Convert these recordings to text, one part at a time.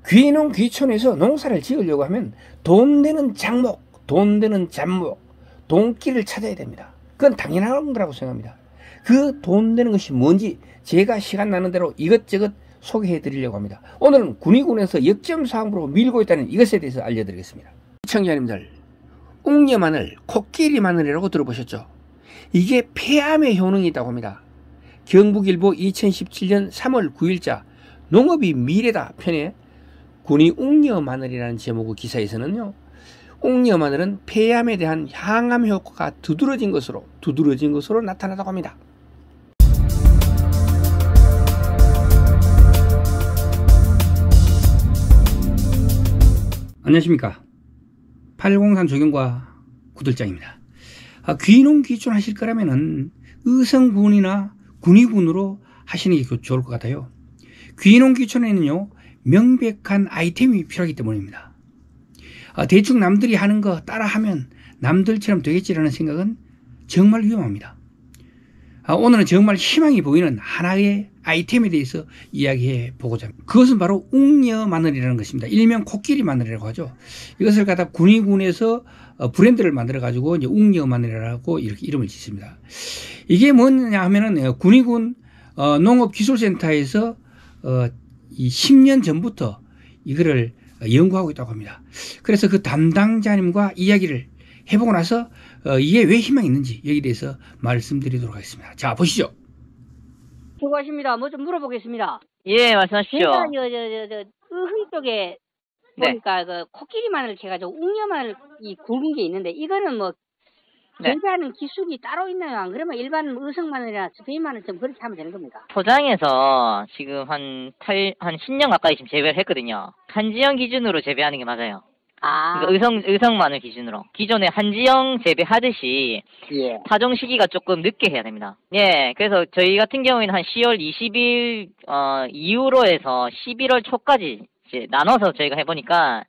귀농 귀촌에서 농사를 지으려고 하면 돈 되는 작목, 돈 되는 잡목, 돈길을 찾아야 됩니다. 그건 당연한 거라고 생각합니다. 그 돈 되는 것이 뭔지 제가 시간 나는 대로 이것저것 소개해 드리려고 합니다. 오늘은 군위군에서 역점사항으로 밀고 있다는 이것에 대해서 알려드리겠습니다. 시청자님들, 웅녀 마늘, 코끼리 마늘이라고 들어보셨죠? 이게 폐암에 효능이 있다고 합니다. 경북일보 2017년 3월 9일자 농업이 미래다 편에 군위 웅녀 마늘이라는 제목의 기사에서는요, 웅녀 마늘은 폐암에 대한 항암 효과가 두드러진 것으로 나타나다고 합니다. 안녕하십니까. 803 조경과 구들장입니다. 귀농 귀촌 하실 거라면은 의성군이나 군위군으로 하시는 게 좋을 것 같아요. 귀농 귀촌에는요, 명백한 아이템이 필요하기 때문입니다. 대충 남들이 하는 거 따라하면 남들처럼 되겠지라는 생각은 정말 위험합니다. 오늘은 정말 희망이 보이는 하나의 아이템에 대해서 이야기해 보고자 합니다. 그것은 바로 웅녀 마늘이라는 것입니다. 일명 코끼리 마늘이라고 하죠. 이것을 갖다 군위군에서 브랜드를 만들어 가지고 이제 웅녀 마늘이라고 이렇게 이름을 짓습니다. 이게 뭐냐 하면은 군위군 농업기술센터에서 이 10년 전부터 이거를 연구하고 있다고 합니다. 그래서 그 담당자님과 이야기를 해보고 나서 이게 왜 희망이 있는지 여기에 대해서 말씀드리도록 하겠습니다. 자, 보시죠. 수고하십니다. 뭐 좀 물어보겠습니다. 예, 말씀하십시오. 제가 의흥 쪽에 보니까 그 코끼리 마늘 제가 웅녀 마늘 이 굵은 게 있는데 이거는 뭐 재배하는 기술이 따로 있나요? 안 그러면 일반 의성 마늘이나 스페인 마늘 좀 그렇게 하면 되는 겁니까? 포장해서 지금 한 10년 가까이 지금 재배를 했거든요. 한지형 기준으로 재배하는 게 맞아요. 그러니까 의성 마늘 기준으로. 기존에 한지형 재배하듯이 예. 파종 시기가 조금 늦게 해야 됩니다. 예, 그래서 저희 같은 경우에는 한 10월 20일 이후로 해서 11월 초까지 이제 나눠서 저희가 해보니까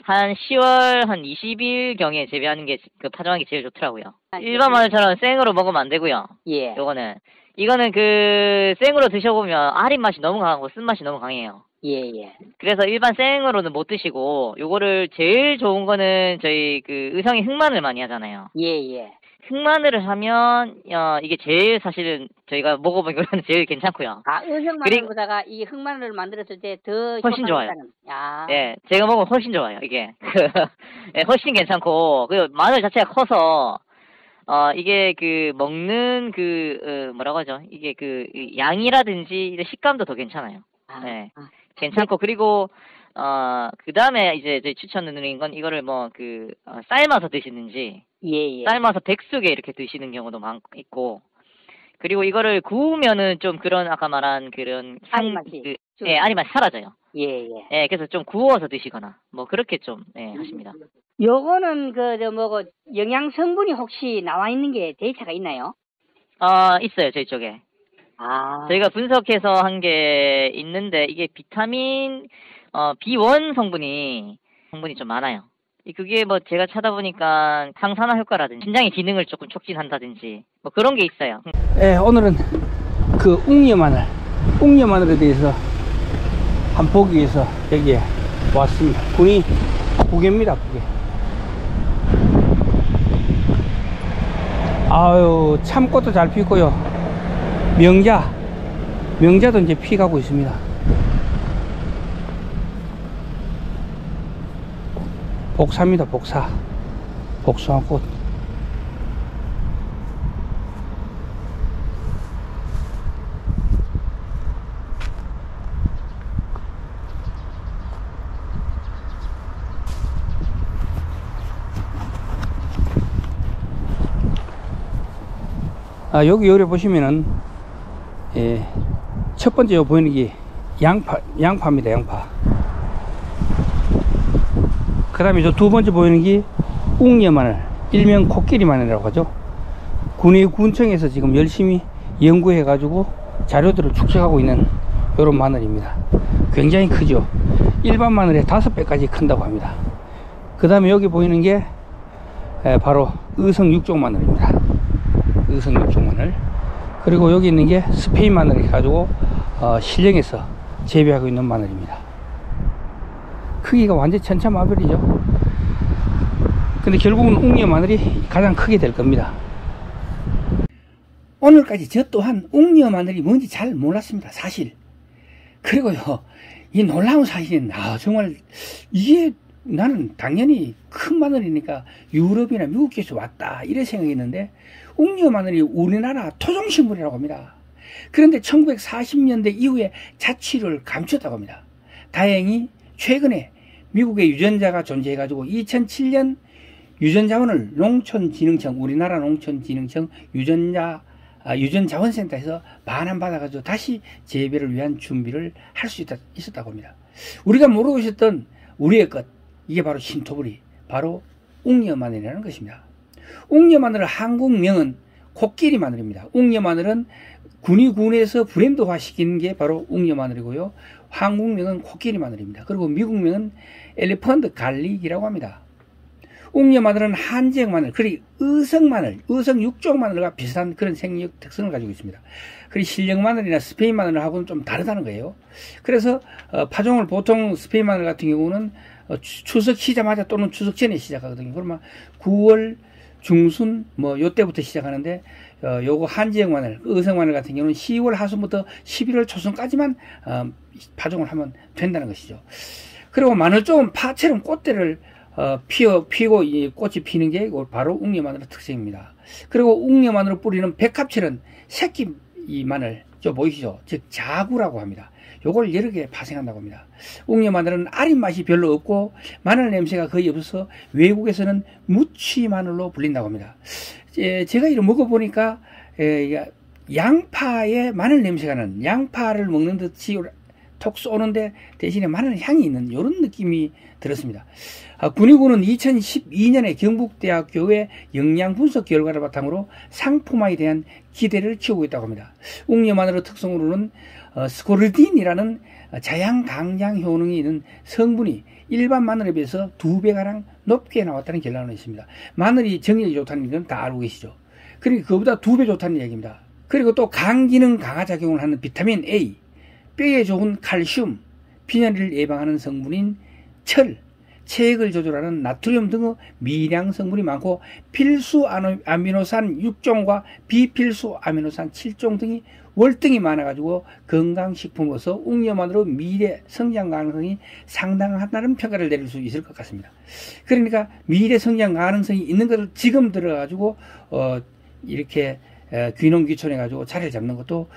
한 10월 한 20일 경에 재배하는 게 그 파종하기 제일 좋더라고요. 일반 마늘처럼 생으로 먹으면 안 되고요. 예. 이거는 그 생으로 드셔보면 아린 맛이 너무 강하고 쓴맛이 너무 강해요. 예. 그래서 일반 생으로는 못 드시고 요거를 제일 좋은 거는 저희 그 의성이 흑마늘 많이 하잖아요. 예. 흑마늘을 하면 이게 제일 사실은 저희가 먹어본 거는 제일 괜찮고요. 의성 마늘보다가 이 흑마늘을 만들었을 때 더 훨씬 좋아요. 아. 예, 제가 먹으면 훨씬 좋아요. 이게 예, 훨씬 괜찮고 그 마늘 자체가 커서 이게 그 먹는 뭐라고 하죠? 이게 그 양이라든지 식감도 더 괜찮아요. 네. 괜찮고 그리고 그 다음에 이제 저희 추천드리는 건 이거를 삶아서 드시는지 예. 삶아서 백숙에 이렇게 드시는 경우도 있고 그리고 이거를 구우면은 좀 그런 아까 말한 그런 아린 맛이 아린 맛이 사라져요. 예. 예, 그래서 좀 구워서 드시거나 뭐 그렇게 좀 하십니다. 요거는 영양 성분이 혹시 나와 있는 게 데이터가 있나요? 있어요, 저희 쪽에. 저희가 분석해서 한 게 있는데 이게 비타민 B1 성분이 좀 많아요. 그게 뭐 제가 찾아보니까 항산화 효과라든지 신장의 기능을 조금 촉진한다든지 뭐 그런 게 있어요. 네, 오늘은 그 웅녀 마늘에 대해서 한번 보기 위해서 여기에 왔습니다. 군위 부계입니다, 부계. 아유, 참꽃도 잘 피고요. 명자도 이제 피가고 있습니다. 복사입니다, 복숭아 꽃. 여기 보시면은 첫 번째 보이는 게 양파입니다. 양파. 그 다음에 저 두 번째 보이는 게 웅녀 마늘, 일명 코끼리 마늘이라고 하죠. 군위군청에서 지금 열심히 연구해 가지고 자료들을 축적하고 있는 이런 마늘입니다. 굉장히 크죠. 일반 마늘의 5배까지 큰다고 합니다. 그 다음에 여기 보이는 게 바로 의성 육종 마늘입니다. 의성 육종 마늘. 그리고 여기 있는 게 스페인 마늘을 가지고 실령에서 재배하고 있는 마늘입니다. 크기가 완전히 천차만별이죠. 근데 결국은 옥니어 마늘이 가장 크게 될 겁니다. 오늘까지 저 또한 옥니어 마늘이 뭔지 잘 몰랐습니다, 사실. 그리고요, 이 놀라운 사실은, 정말, 이게 나는 당연히 큰 마늘이니까 유럽이나 미국에서 왔다, 이래 생각했는데, 옥니어 마늘이 우리나라 토종식물이라고 합니다. 그런데 1940년대 이후에 자취를 감췄다고 합니다. 다행히 최근에 미국의 유전자가 존재해가지고 2007년 유전자원을 농촌진흥청, 우리나라 농촌진흥청 유전자원센터에서 반환받아가지고 다시 재배를 위한 준비를 할 수 있었다고 합니다. 우리가 모르고 있었던 우리의 것, 이게 바로 신토부리, 바로 옥니어 마늘이라는 것입니다. 옥니어 마늘의 한국명은 코끼리 마늘입니다. 옥니어 마늘은 군위군에서 브랜드화 시키는 게 바로 옥니어 마늘이고요. 한국명은 코끼리 마늘입니다. 그리고 미국명은 엘리펀트 갈릭이라고 합니다. 옥니어 마늘은 한지역 마늘, 그리고 의성 마늘, 의성 육종 마늘과 비슷한 그런 생리적 특성을 가지고 있습니다. 그리고 실력 마늘이나 스페인 마늘하고는 좀 다르다는 거예요. 그래서 파종을 보통 스페인 마늘 같은 경우는 추석 시자마자 또는 추석 전에 시작하거든요. 그러면 9월 중순 요때부터 시작하는데 요거 한지역 마늘, 의성 마늘 같은 경우는 10월 하순부터 11월 초순까지만 파종을 하면 된다는 것이죠. 그리고 마늘 쪽은 파처럼 꽃대를 피고 이 꽃이 피는 게 바로 옥니어 마늘의 특성입니다. 그리고 옥니어 마늘을 뿌리는 백합철은 새끼 이 마늘, 보이시죠? 즉 자구라고 합니다. 요걸 여러 개 파생한다고 합니다. 옥니어 마늘은 아린 맛이 별로 없고 마늘 냄새가 거의 없어서 외국에서는 무취 마늘로 불린다고 합니다. 제가 이걸 먹어보니까 양파에 마늘 냄새가 나는, 양파를 먹는 듯이 톡 쏘는데 대신에 마늘 향이 있는 이런 느낌이 들었습니다. 군위군은 2012년에 경북대학교의 영양분석 결과를 바탕으로 상품화에 대한 기대를 키우고 있다고 합니다. 옥니어 마늘의 특성으로는 스코르딘이라는 자양강장 효능이 있는 성분이 일반 마늘에 비해서 2배가량 높게 나왔다는 결론이 있습니다. 마늘이 정력이 좋다는 건 다 알고 계시죠. 그러니까 그보다 2배 좋다는 얘기입니다. 그리고 또 강기능 강화 작용을 하는 비타민 A, 뼈에 좋은 칼슘, 빈혈을 예방하는 성분인 철, 체액을 조절하는 나트륨 등의 미량 성분이 많고 필수 아미노산 6종과 비필수 아미노산 7종 등이 월등히 많아가지고 건강식품으로서 옥니어 마늘의 미래 성장 가능성이 상당하다는 평가를 내릴 수 있을 것 같습니다. 그러니까 미래 성장 가능성이 있는 것을 지금 들어가지고 이렇게 귀농귀촌해 가지고 자리를 잡는 것도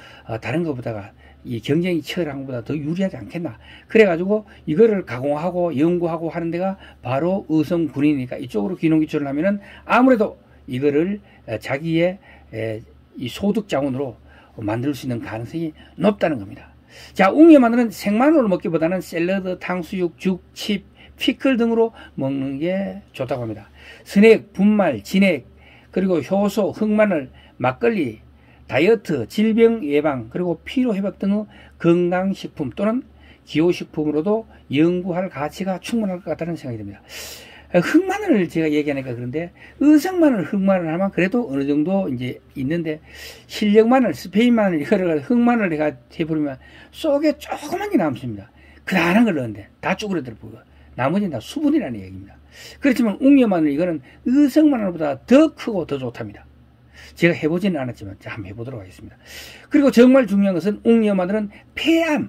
다른 것보다가 이 경쟁이 치열한 것보다 더 유리하지 않겠나. 그래가지고 이거를 가공하고 연구하고 하는 데가 바로 의성 군이니까 이쪽으로 귀농귀촌을 하면은 아무래도 이거를 자기의 이 소득 자원으로 만들 수 있는 가능성이 높다는 겁니다. 자, 옥니어 마늘은 생마늘로 먹기보다는 샐러드, 탕수육, 죽, 칩, 피클 등으로 먹는 게 좋다고 합니다. 스낵, 분말, 진액, 그리고 효소, 흑마늘, 막걸리, 다이어트, 질병 예방, 그리고 피로회복 등의 건강식품 또는 기호식품으로도 연구할 가치가 충분할 것 같다는 생각이 듭니다. 흑마늘을 제가 얘기하니까 그런데 의성마늘, 흑마늘 하면 그래도 어느 정도 이제 있는데 실력마늘, 스페인 마늘 이거를 흑마늘 내가 해버리면 속에 조그만 게 남습니다. 그다란 걸 넣는데 다 쭈그러들 보고 나머지는 다 수분이라는 얘기입니다. 그렇지만 옥니어 마늘 이거는 의성마늘보다 더 크고 더 좋답니다. 제가 해보지는 않았지만 한번 해보도록 하겠습니다. 그리고 정말 중요한 것은 옥니어 마늘은 폐암,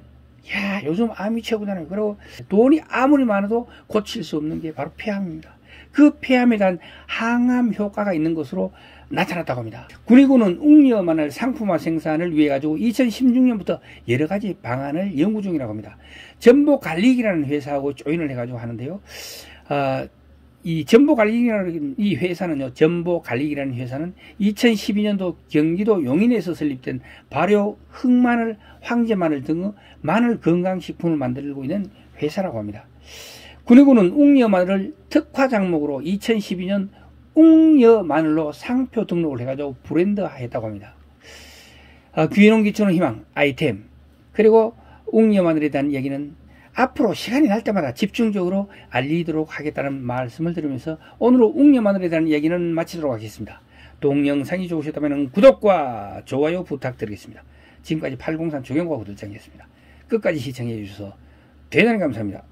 야 요즘 암이 최고잖아요. 그리고 돈이 아무리 많아도 고칠 수 없는 게 바로 폐암입니다. 그 폐암에 대한 항암 효과가 있는 것으로 나타났다고 합니다. 군위군은 옥니어 마늘 상품화 생산을 위해 가지고 2016년부터 여러 가지 방안을 연구 중이라고 합니다. 전보갈릭이라는 회사하고 조인을 해가지고 하는데요. 이 전보갈릭이라는 이 회사는요, 전보갈릭이라는 회사는 2012년도 경기도 용인에서 설립된 발효 흑마늘, 황제마늘 등의 마늘 건강식품을 만들고 있는 회사라고 합니다. 군위군은 옥니어 마늘을 특화 작목으로 2012년 옥니어 마늘로 상표 등록을 해가지고 브랜드화했다고 합니다. 귀농귀촌의 희망 아이템, 그리고 옥니어 마늘에 대한 얘기는 앞으로 시간이 날 때마다 집중적으로 알리도록 하겠다는 말씀을 드리면서 오늘 옥니어 마늘에 대한 얘기는 마치도록 하겠습니다. 동영상이 좋으셨다면 구독과 좋아요 부탁드리겠습니다. 지금까지 803 조경과 구들장이었습니다. 끝까지 시청해 주셔서 대단히 감사합니다.